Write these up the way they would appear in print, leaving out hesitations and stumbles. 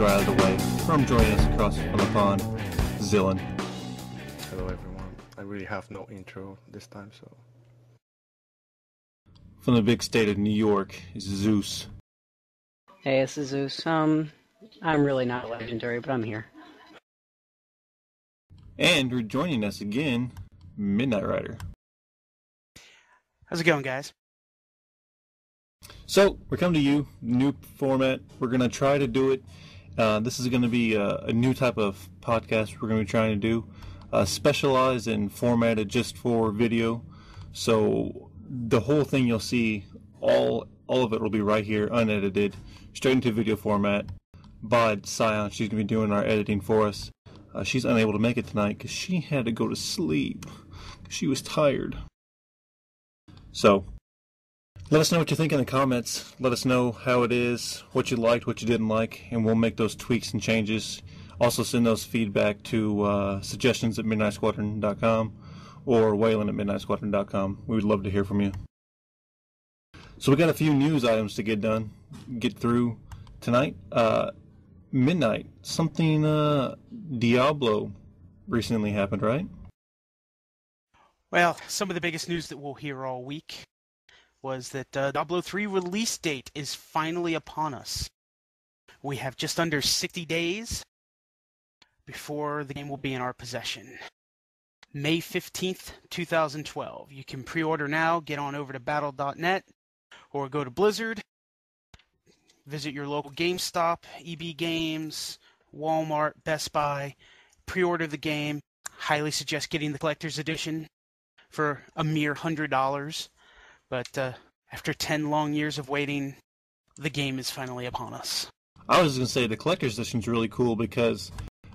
intro out of the way. From joining us across from the pond, Zillin. Hello everyone. I really have no intro this time, so... From the big state of New York is Zeus. Hey, this is Zeus. I'm really not legendary, but I'm here. And rejoining us again, Midnight Rider. How's it going, guys? So, we're coming to you, new format. We're going to try to do it. This is going to be a new type of podcast we're going to be trying to do. Specialized and formatted just for video. So, the whole thing you'll see, all of it will be right here, unedited, straight into video format. Bod Scion, she's going to be doing our editing for us. She's unable to make it tonight because she had to go to sleep. She was tired. So, let us know what you think in the comments. Let us know how it is, what you liked, what you didn't like, and we'll make those tweaks and changes. Also send those feedback to suggestions at midnightsquadron.com or Waylon at midnightsquadron.com. We would love to hear from you. So we got a few news items to get through tonight. Midnight, something Diablo recently happened, right? Well, some of the biggest news that we'll hear all week was that Diablo 3 release date is finally upon us. We have just under 60 days before the game will be in our possession. May 15th, 2012. You can pre-order now, get on over to battle.net, or go to Blizzard, visit your local GameStop, EB Games, Walmart, Best Buy, pre-order the game. Highly suggest getting the collector's edition for a mere $100. But after 10 long years of waiting, the game is finally upon us. I was going to say the collector's edition is really cool because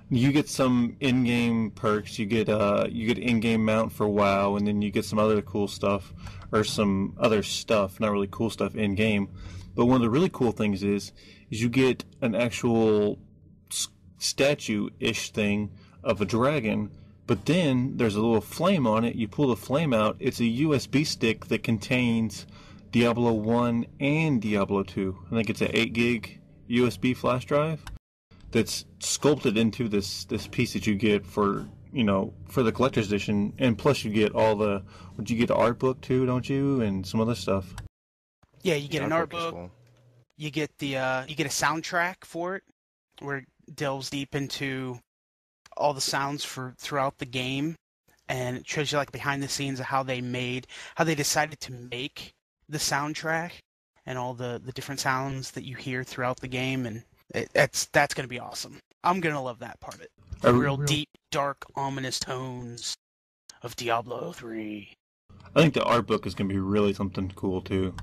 you get some in-game perks. You get in-game mount for WoW, and then you get some other cool stuff, or some other stuff, not really cool stuff in-game. But one of the really cool things is you get an actual statue-ish thing of a dragon, but then there's a little flame on it. You pull the flame out. It's a USB stick that contains Diablo 1 and Diablo 2. I think it's an 8 gig USB flash drive that's sculpted into this piece that you get for the collector's edition, and plus you get you get the art book too, don't you, and some other stuff. Yeah, you get an art book. Cool. You get you get a soundtrack for it, where it delves deep into all the sounds throughout the game, and it shows you like behind the scenes of how they decided to make the soundtrack and all the different sounds that you hear throughout the game, and that's going to be awesome. I'm going to love that part of it. The real deep, dark, ominous tones of Diablo 3. I think the art book is going to be really something cool too.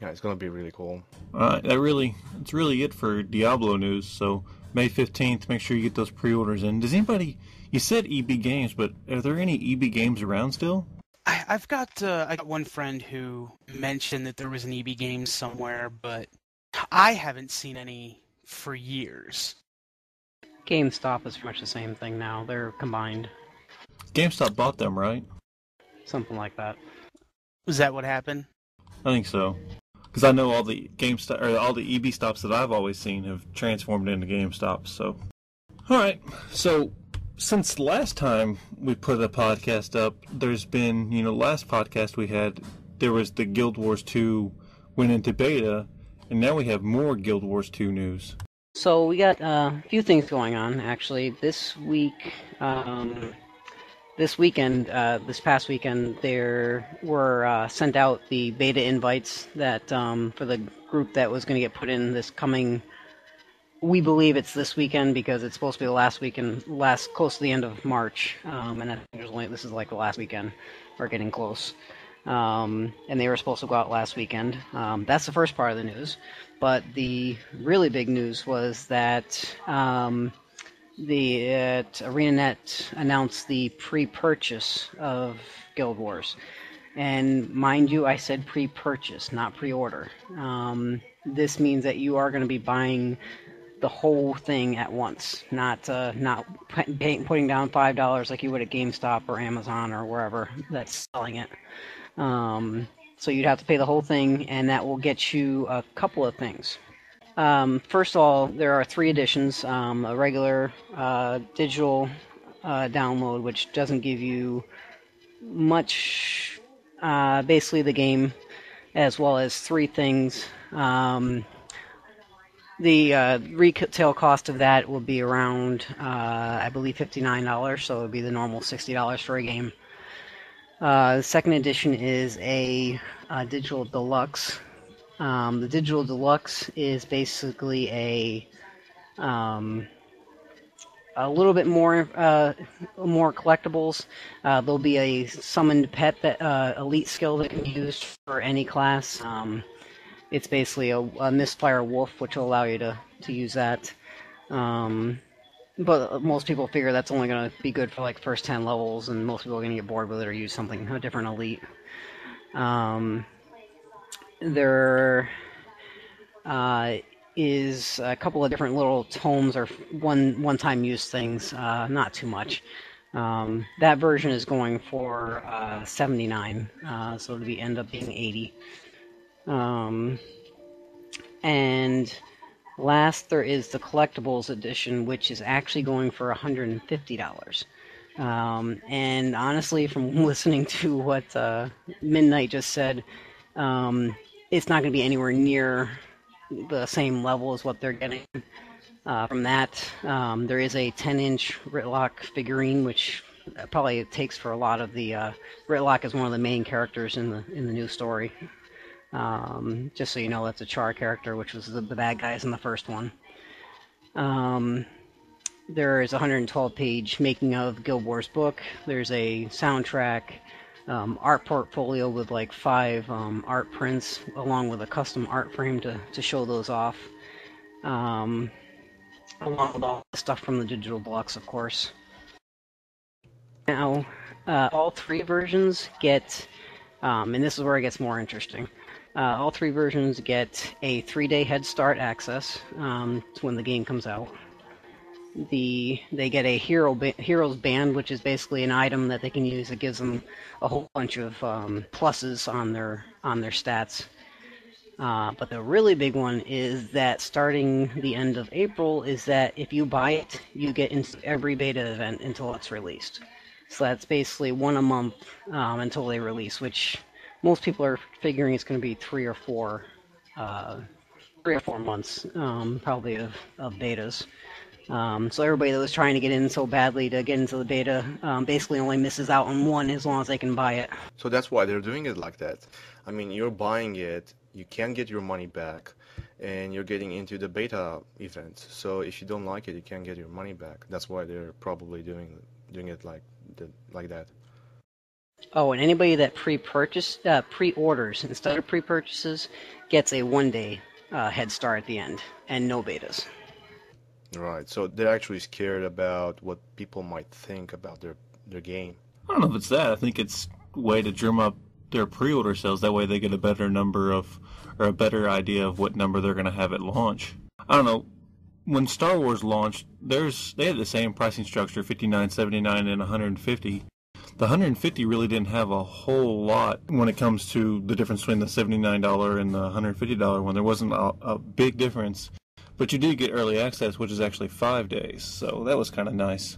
Yeah, it's going to be really cool. It's really it for Diablo news. So May 15th, make sure you get those pre-orders in. Does anybody, you said EB Games, but are there any EB Games around still? I got one friend who mentioned that there was an EB Games somewhere, but I haven't seen any for years. GameStop is pretty much the same thing now. They're combined. GameStop bought them, right? Something like that. Was that what happened? I think so. Because I know all the GameStop or all the EB stops that I've always seen have transformed into GameStops. So, all right. So, since last time we put a podcast up, there's been, last podcast we had, there was the Guild Wars 2 went into beta, and now we have more Guild Wars 2 news. So we got a few things going on, actually. This past weekend, there were sent out the beta invites that for the group that was going to get put in this coming. We believe it's this weekend because it's supposed to be the last weekend, close to the end of March, and I think this is like the last weekend. We're getting close, and they were supposed to go out last weekend. That's the first part of the news, but the really big news was that ArenaNet announced the pre-purchase of Guild Wars. And mind you, I said pre-purchase, not pre-order. This means that you are going to be buying the whole thing at once, not putting down $5 like you would at GameStop or Amazon or wherever that's selling it. So you'd have to pay the whole thing, and that will get you a couple of things. First of all, there are 3 editions. A regular digital download, which doesn't give you much, basically the game, as well as 3 things. The retail cost of that will be around, I believe, $59, so it would be the normal $60 for a game. The second edition is a digital deluxe. The digital deluxe is basically a little bit more collectibles. There'll be a summoned pet that elite skill that can be used for any class. It's basically a misfire wolf, which will allow you to use that. But most people figure that's only going to be good for like first 10 levels, and most people are going to get bored with it or use a different elite. There is a couple of different little tomes or one-time use things, not too much. That version is going for $79, so it'll end up being $80. And last, there is the collectibles edition, which is actually going for $150. And honestly, from listening to what Midnight just said, it's not going to be anywhere near the same level as what they're getting from that. There is a 10-inch Ritlock figurine, which probably it takes for a lot of the... Ritlock is one of the main characters in the new story. Just so you know, that's a Char character, which was the bad guys in the first one. There is a 112-page making of Guild Wars book. There's a soundtrack, art portfolio with like 5 art prints, along with a custom art frame to show those off. Along with all the stuff from the digital deluxe, of course. Now, all 3 versions get, and this is where it gets more interesting. All 3 versions get a 3-day head start access to when the game comes out. They get a hero's band, which is basically an item that they can use that gives them a whole bunch of pluses on their stats. But the really big one is that starting the end of April is that if you buy it, you get into every beta event until it's released. So that's basically 1 a month until they release, which most people are figuring it's going to be 3 or 4 months, probably of betas. So everybody that was trying to get in so badly to get into the beta basically only misses out on 1 as long as they can buy it. So that's why they're doing it like that. I mean, you're buying it, you can't get your money back, and you're getting into the beta event. So if you don't like it, you can't get your money back. That's why they're probably doing it like that. Oh, and anybody that pre-orders instead of pre-purchases gets a 1-day head start at the end, and no betas. Right, so they're actually scared about what people might think about their game. I don't know if it's that. I think it's a way to drum up their pre-order sales. That way they get a better number of, or a better idea of what number they're going to have at launch. I don't know. When Star Wars launched, they had the same pricing structure, $59, $79, and $150. The $150 really didn't have a whole lot when it comes to the difference between the $79 and the $150 one. There wasn't a big difference. But you did get early access, which is actually 5 days, so that was kind of nice.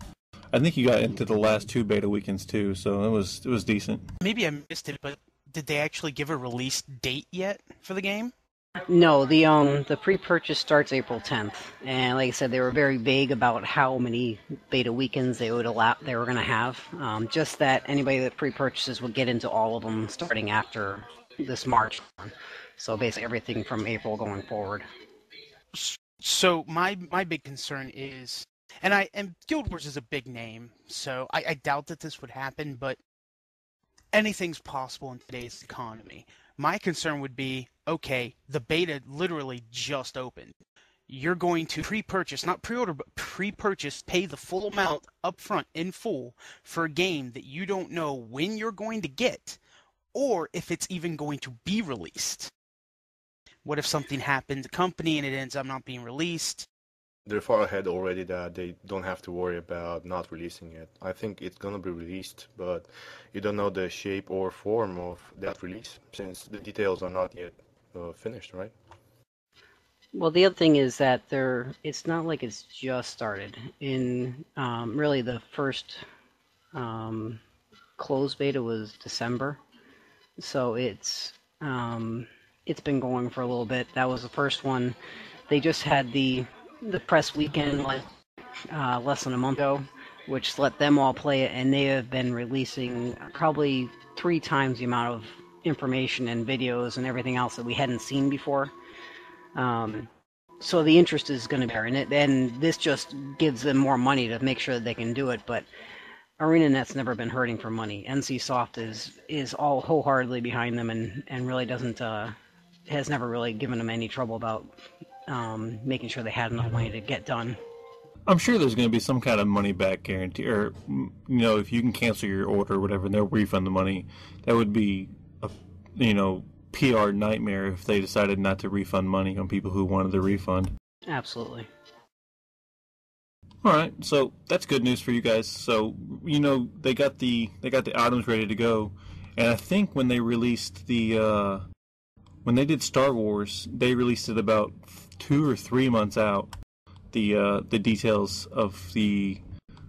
I think you got into the last 2 beta weekends too, so it was decent. Maybe I missed it, but did they actually give a release date yet for the game? No, the pre-purchase starts April 10th, and like I said, they were very vague about how many beta weekends they were going to have. Just that anybody that pre-purchases would get into all of them starting after this March. So basically everything from April going forward. So my big concern is, and Guild Wars is a big name, so I doubt that this would happen, but anything's possible in today's economy. My concern would be, okay, the beta literally just opened. You're going to pre-purchase, not pre-order, but pre-purchase, pay the full amount up front in full for a game that you don't know when you're going to get, or if it's even going to be released. What if something happens to the company and it ends up not being released? They're far ahead already that they don't have to worry about not releasing it. I think it's going to be released, but you don't know the shape or form of that release since the details are not yet finished, right? Well, the other thing is that it's not like it's just started. In really the first closed beta was December, so it's been going for a little bit. That was the first one. They just had the press weekend like less than a month ago, which let them all play it, and they have been releasing probably 3 times the amount of information and videos and everything else that we hadn't seen before. So the interest is going to be there, and this just gives them more money to make sure that they can do it. But ArenaNet's never been hurting for money. NCSoft is all wholeheartedly behind them, and really doesn't has never really given them any trouble about making sure they had enough money to get done. I'm sure there's going to be some kind of money back guarantee, or if you can cancel your order or whatever, and they'll refund the money. That would be a PR nightmare if they decided not to refund money on people who wanted the refund. Absolutely. All right, so that's good news for you guys. So they got the items ready to go, and I think when they released when they did Star Wars, they released it about 2 or 3 months out. The details of the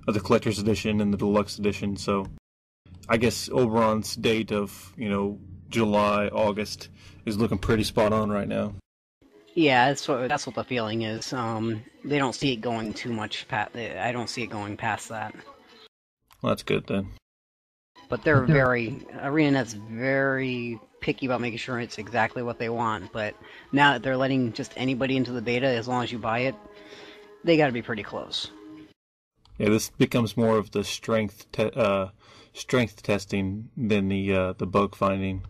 collector's edition and the deluxe edition. So I guess Oberon's date of July, August is looking pretty spot on right now. Yeah, that's what the feeling is. They don't see it going too much past. I don't see it going past that. Well, that's good then. But they're ArenaNet's very picky about making sure it's exactly what they want. But now that they're letting just anybody into the beta, as long as you buy it, they got to be pretty close. Yeah, this becomes more of the strength testing than the bug finding.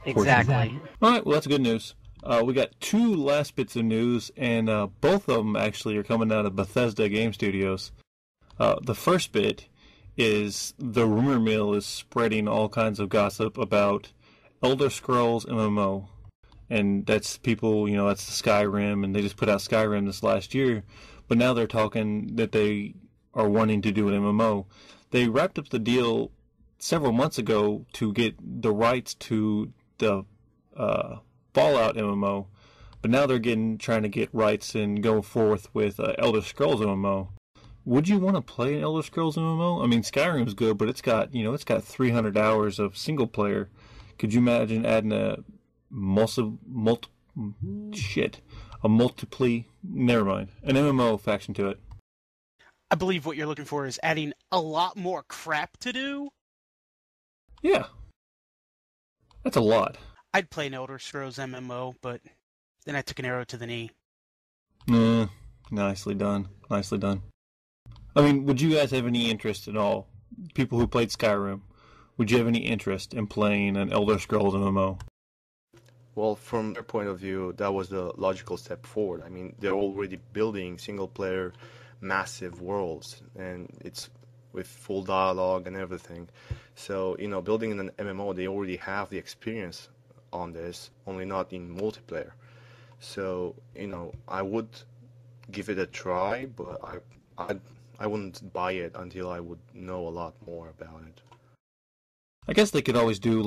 Exactly. All right, well, that's good news. We got 2 last bits of news, and both of them actually are coming out of Bethesda Game Studios. The first bit is the rumor mill is spreading all kinds of gossip about Elder Scrolls MMO. And that's people, that's the Skyrim, and they just put out Skyrim this last year. But now they're talking that they are wanting to do an MMO. They wrapped up the deal several months ago to get the rights to the Fallout MMO, but now they're trying to get rights and go forth with Elder Scrolls MMO. Would you want to play an Elder Scrolls MMO? I mean, Skyrim's good, but it's got 300 hours of single player. Could you imagine adding a an MMO faction to it? I believe what you're looking for is adding a lot more crap to do. Yeah. That's a lot. I'd play an Elder Scrolls MMO, but then I took an arrow to the knee. Nicely done. Nicely done. I mean, would you guys have any interest at all? People who played Skyrim, would you have any interest in playing an Elder Scrolls MMO? Well, from their point of view, that was the logical step forward. I mean, they're already building single-player, massive worlds, and it's with full dialogue and everything. So, building an MMO, they already have the experience on this, only not in multiplayer. So, I would give it a try, but I wouldn't buy it until I would know a lot more about it. I guess they could always do,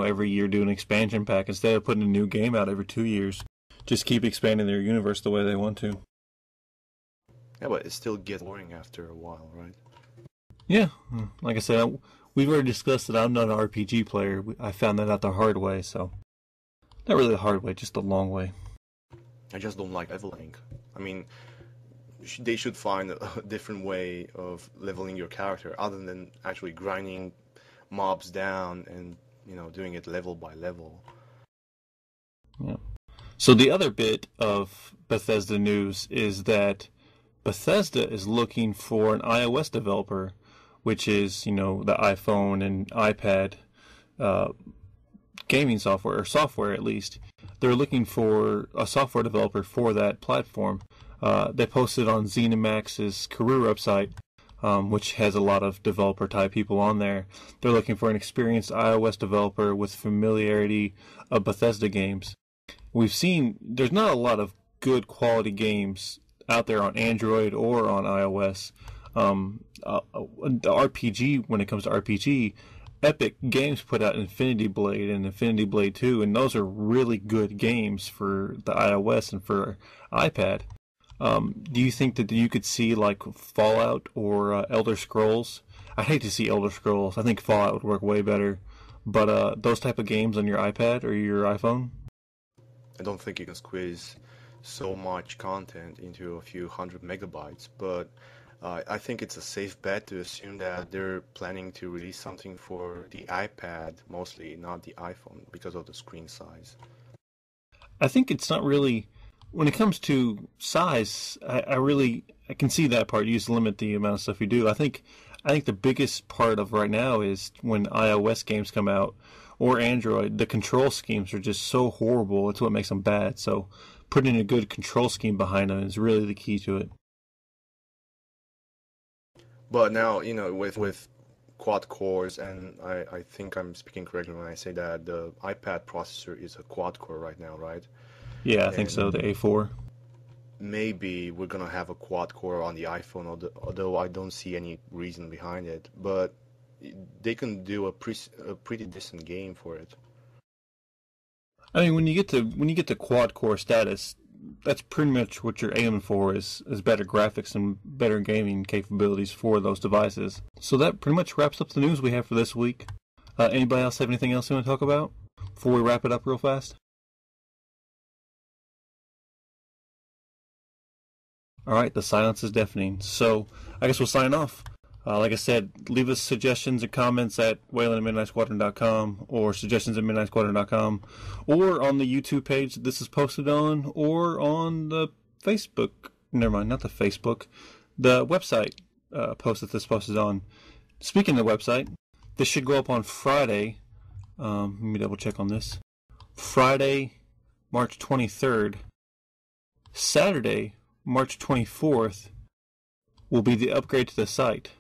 every year do an expansion pack instead of putting a new game out every 2 years. Just keep expanding their universe the way they want to. Yeah, but it still gets boring after a while, right? Yeah, like I said, we've already discussed that I'm not an RPG player. I found that out the hard way, so... Not really the hard way, just the long way. I just don't like leveling. I mean, they should find a different way of leveling your character other than actually grinding mobs down and, doing it level by level. Yeah. So the other bit of Bethesda news is that Bethesda is looking for an iOS developer, which is, the iPhone and iPad gaming software, or software at least. They're looking for a software developer for that platform. They posted on ZeniMax's career website, which has a lot of developer-type people on there. They're looking for an experienced iOS developer with familiarity of Bethesda games. We've seen there's not a lot of good quality games out there on Android or on iOS. The RPG, when it comes to RPG, Epic Games put out Infinity Blade and Infinity Blade 2, and those are really good games for the iOS and for iPad. Do you think that you could see like Fallout or Elder Scrolls? I hate to see Elder Scrolls. I think Fallout would work way better. But those type of games on your iPad or your iPhone? I don't think you can squeeze so much content into a few hundred megabytes, but I think it's a safe bet to assume that they're planning to release something for the iPad mostly, not the iPhone, because of the screen size. I think it's not really, when it comes to size, I can see that part. You just limit the amount of stuff you do. I think the biggest part of right now is when iOS games come out or Android, the control schemes are just so horrible. It's what makes them bad. So putting a good control scheme behind them is really the key to it. But now, with quad cores, and I think I'm speaking correctly when I say that the iPad processor is a quad core right now, right? Yeah, I think so, the A4. Maybe we're going to have a quad core on the iPhone, although I don't see any reason behind it. But they can do a pretty decent game for it. I mean, when you get to quad core status, that's pretty much what you're aiming for is better graphics and better gaming capabilities for those devices. So that pretty much wraps up the news we have for this week. Anybody else have anything else you want to talk about before we wrap it up real fast? All right, the silence is deafening. So I guess we'll sign off. Like I said, leave us suggestions and comments at wayland@midnightsquadron.com or suggestions at midnightsquadron.com or on the YouTube page that this is posted on or on the Facebook. Never mind, not the Facebook. The website post that this posted on. Speaking of the website, this should go up on Friday. Let me double check on this. Friday, March 23rd. Saturday, March 24th will be the upgrade to the site.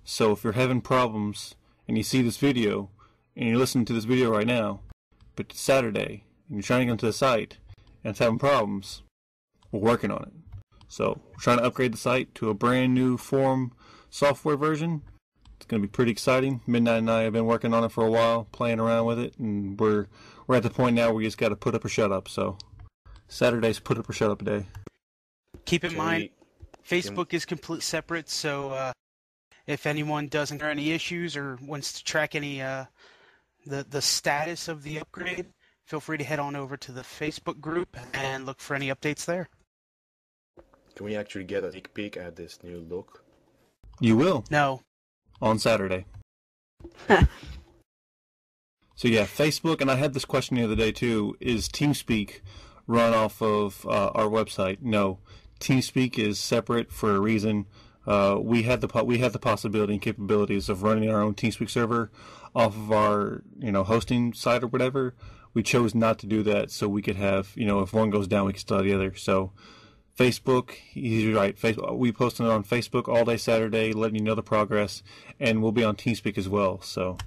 So if you're having problems and you see this video and you're listening to this video right now, but it's Saturday and you're trying to get onto the site and it's having problems, we're working on it. So we're trying to upgrade the site to a brand new forum software version. It's going to be pretty exciting. Midnight and I have been working on it for a while, playing around with it, and we're at the point now where you just got to put up or shut up. So Saturday's put up or shut up day. Keep in mind, Facebook is completely separate, so if anyone does encounter any issues or wants to track any the status of the upgrade, feel free to head on over to the Facebook group and look for any updates there. Can we actually get a sneak peek at this new look? You will. No. On Saturday. So yeah, Facebook, and I had this question the other day too, is TeamSpeak run off of our website? No. TeamSpeak is separate for a reason. We had the possibility and capabilities of running our own TeamSpeak server off of our hosting site or whatever. We chose not to do that so we could have if one goes down we can still have the other. So Facebook, he's right. We posted it on Facebook all day Saturday, letting you know the progress, and we'll be on TeamSpeak as well. So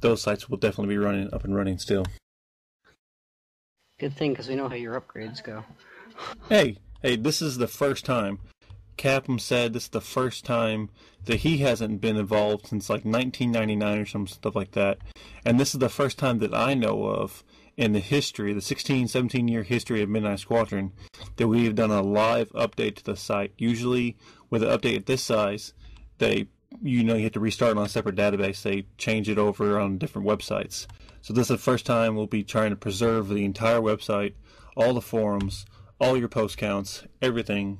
those sites will definitely be up and running still. Good thing, because we know how your upgrades go. Hey, this is the first time. Capcom said this is the first time that he hasn't been involved since like 1999 or some stuff like that. And this is the first time that I know of in the history, the 17-year history of Midnight Squadron, that we have done a live update to the site. Usually with an update at this size, you have to restart on a separate database. They change it over on different websites. So this is the first time we'll be trying to preserve the entire website, all the forums, all your post counts, everything.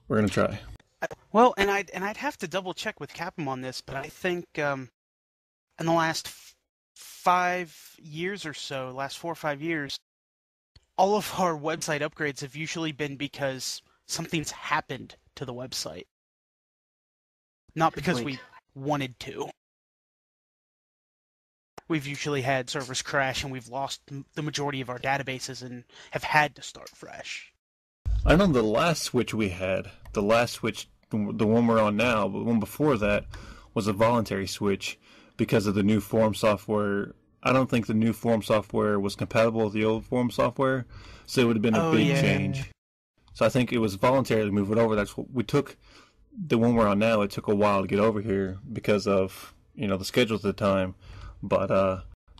We're going to try. Well, and I'd have to double check with Capcom on this, but I think in the last 5 years or so, last 4 or 5 years, all of our website upgrades have usually been because something's happened to the website. Not because we wanted to. We've usually had servers crash and we've lost the majority of our databases and have had to start fresh. I know the last switch we had, the one we're on now, but the one before that was a voluntary switch because of the new forum software. I don't think the new forum software was compatible with the old forum software, so it would have been a big change. So I think it was voluntary to move it over. That's what we took. The one we're on now, it took a while to get over here because of the schedule at the time. But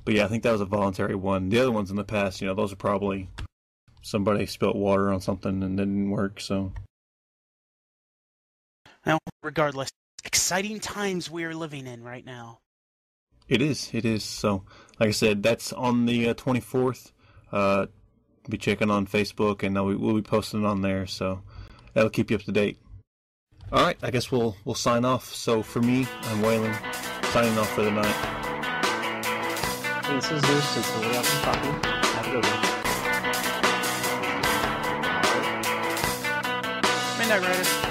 yeah, I think that was a voluntary one. The other ones in the past, those are probably somebody spilt water on something and didn't work. So, well, regardless, exciting times we're living in right now. It is. So, like I said, that's on the 24th. Be checking on Facebook, and we'll be posting on there. So that'll keep you up to date. All right, I guess we'll sign off. So for me, I'm Waylon, signing off for the night. This is Zeus, since nobody else is talking. Have a good one. Midnight Rider.